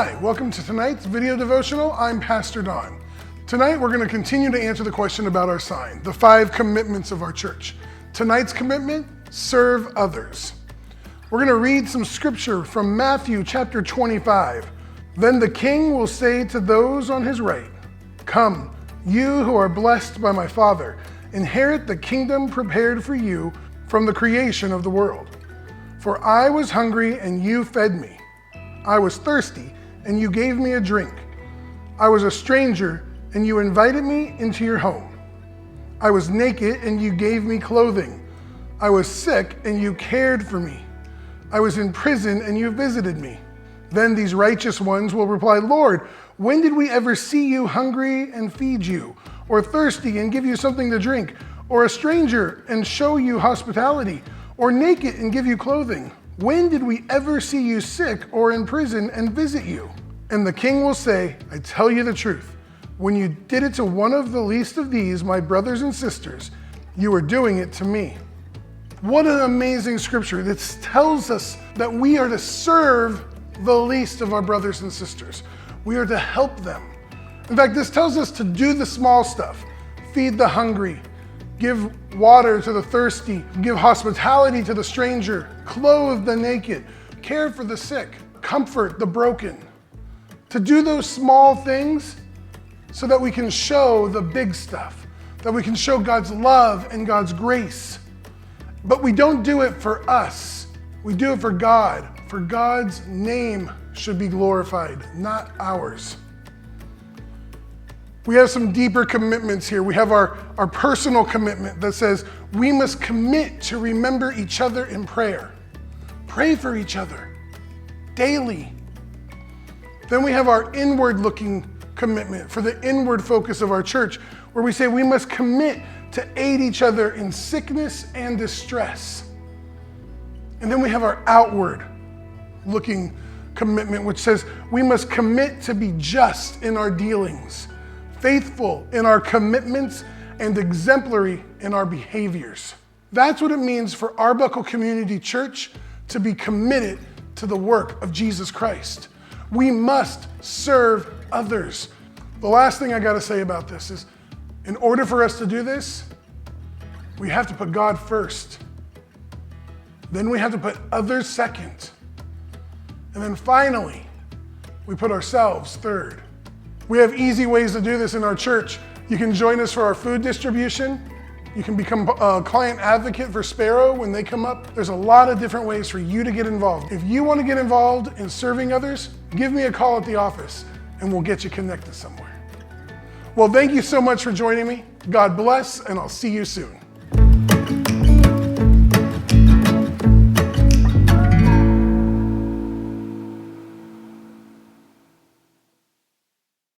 Hi, welcome to tonight's video devotional. I'm Pastor Don. Tonight we're going to continue to answer the question about our sign, the 5 commitments of our church. Tonight's commitment, serve others. We're going to read some scripture from Matthew chapter 25. Then the king will say to those on his right, "Come, you who are blessed by my Father, inherit the kingdom prepared for you from the creation of the world. For I was hungry and you fed me. I was thirsty and you gave me a drink. I was a stranger and you invited me into your home. I was naked and you gave me clothing. I was sick and you cared for me. I was in prison and you visited me." Then these righteous ones will reply, "Lord, when did we ever see you hungry and feed you, or thirsty and give you something to drink, or a stranger and show you hospitality, or naked and give you clothing? When did we ever see you sick or in prison and visit you?" And the king will say, "I tell you the truth. When you did it to one of the least of these, my brothers and sisters, you are doing it to me." What an amazing scripture. This tells us that we are to serve the least of our brothers and sisters. We are to help them. In fact, this tells us to do the small stuff. Feed the hungry, give water to the thirsty, give hospitality to the stranger, clothe the naked, care for the sick, comfort the broken. To do those small things so that we can show the big stuff, that we can show God's love and God's grace. But we don't do it for us. We do it for God. For God's name should be glorified, not ours. We have some deeper commitments here. We have our personal commitment that says we must commit to remember each other in prayer. Pray for each other daily. Then we have our inward-looking commitment for the inward focus of our church, where we say we must commit to aid each other in sickness and distress. And then we have our outward-looking commitment, which says we must commit to be just in our dealings, faithful in our commitments, and exemplary in our behaviors. That's what it means for Arbuckle Community Church to be committed to the work of Jesus Christ. We must serve others. The last thing I got to say about this is, in order for us to do this, we have to put God first. Then we have to put others second. And then finally, we put ourselves third. We have easy ways to do this in our church. You can join us for our food distribution. You can become a client advocate for Sparrow when they come up. There's a lot of different ways for you to get involved. If you want to get involved in serving others, give me a call at the office and we'll get you connected somewhere. Well, thank you so much for joining me. God bless, and I'll see you soon.